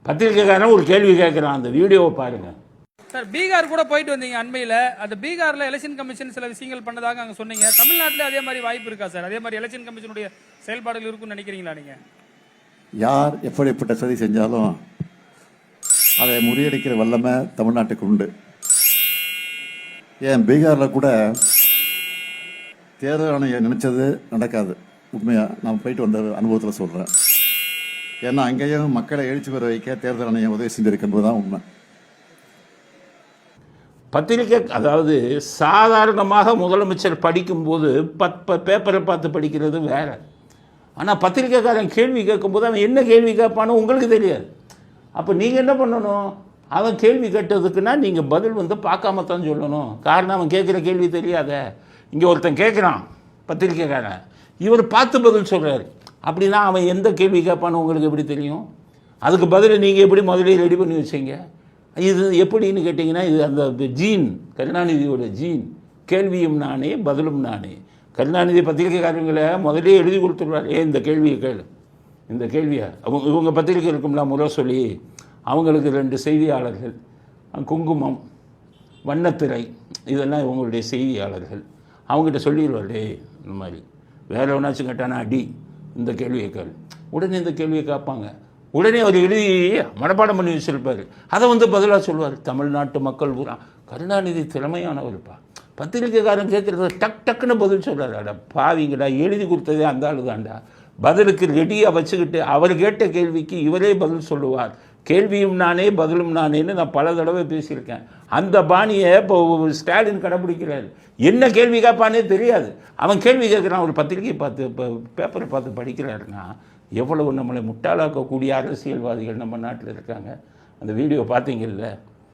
பத்திரிக்கைக்காரன் ஒரு கேள்வி கேட்குறான், அந்த வீடியோவை பாருங்கள். சார், பீகார் கூட போயிட்டு வந்தீங்க அண்மையில். அந்த பீகாரில் எலெக்ஷன் கமிஷன் சில விஷயங்கள் பண்ணதாக அங்கே சொன்னீங்க. தமிழ்நாட்டில் அதே மாதிரி வாய்ப்பு இருக்கா சார்? அதே மாதிரி எலெக்ஷன் கமிஷனுடைய செயல்பாடுகள் இருக்குன்னு நினைக்கிறீங்களா நீங்கள்? யார் எப்படிப்பட்ட சதி செஞ்சாலும் அதை முறியடிக்கிற வல்லமை தமிழ்நாட்டுக்கு உண்டு. ஏன் பீகாரில் கூட தேர்தல் ஆணையம் நினைச்சது நடக்காது. உண்மையாக நான் போயிட்டு வந்த அனுபவத்தில் சொல்கிறேன். ஏன்னா அங்கேயும் மக்களை எழுச்சி பெற வைக்க தேர்தல் ஆணையம் உதவி செஞ்சிருக்கின்றது தான் உண்மை. பத்திரிக்கை அதாவது சாதாரணமாக முதலமைச்சர் படிக்கும்போது பேப்பரை பார்த்து படிக்கிறது வேற. ஆனால் பத்திரிக்கைக்காரன் கேள்வி கேட்கும்போது அவன் என்ன கேள்வி கேட்பானோ உங்களுக்கு தெரியாது. அப்போ நீங்கள் என்ன பண்ணணும்? அவன் கேள்வி கேட்டதுக்குன்னா நீங்கள் பதில் பார்க்காம தான் சொல்லணும். காரணம் அவன் கேட்குற கேள்வி தெரியாத. இங்கே ஒருத்தன் கேட்குறான் பத்திரிக்கைக்காரன், இவர் பார்த்து பதில் சொல்கிறாரு. அப்படின்னா அவன் எந்த கேள்வி கேட்பானோ உங்களுக்கு எப்படி தெரியும்? அதுக்கு பதில் நீங்கள் எப்படி முதலே ரெடி பண்ணி வச்சீங்க? இது எப்படின்னு கேட்டிங்கன்னா, இது அந்த ஜீன், கருணாநிதியோட ஜீன். கேள்வியும் நானே பதிலும் நானே. கருணாநிதி பத்திரிகைக்காரங்களை முதலே எழுதி கொடுத்துருவார். இந்த கேள்வியை கேளு, இந்த கேள்வியை இவங்க பத்திரிகை இருக்கும்ல முறை சொல்லி அவங்களுக்கு 2 செய்தியாளர்கள், குங்குமம், வண்ணத்திரை, இதெல்லாம் இவங்களுடைய செய்தியாளர்கள். அவங்ககிட்ட சொல்லிடுவார், இந்த மாதிரி வேறு ஒன்றாச்சும் கேட்டானா அடி, இந்த கேள்வியை கேளு. உடனே இந்த கேள்வியை கேட்பாங்க. உடனே அவர் எழுதி மனப்பாடம் பண்ணி வச்சிருப்பார். அதை பதிலாக சொல்லுவார். தமிழ்நாட்டு மக்கள் பூரா கருணாநிதி திறமையானவர்ப்பா, பத்திரிக்கைக்காரன் கேட்குறத டக் டக்குன்னு பதில் சொல்கிறார். அட பாவிங்கடா, எழுதி கொடுத்ததே அந்த ஆளு தான்டா. பதிலுக்கு ரெடியாக வச்சுக்கிட்டு அவர் கேட்ட கேள்விக்கு இவரே பதில் சொல்லுவார். கேள்வியும் நானே பதிலும் நானேன்னு நான் பல தடவை பேசியிருக்கேன். அந்த பாணியை இப்போ ஸ்டாலின் கடைப்பிடிக்கிறார். என்ன கேள்வி கேட்பானே தெரியாது. அவன் கேள்வி கேட்குறான், ஒரு பத்திரிகையை பார்த்து இப்போ பேப்பரை பார்த்து படிக்கிறாருன்னா எவ்வளவு நம்மளை முட்டாளாக்கக்கூடிய அரசியல்வாதிகள் நம்ம நாட்டில் இருக்காங்க. அந்த வீடியோ பார்த்தீங்கல்ல,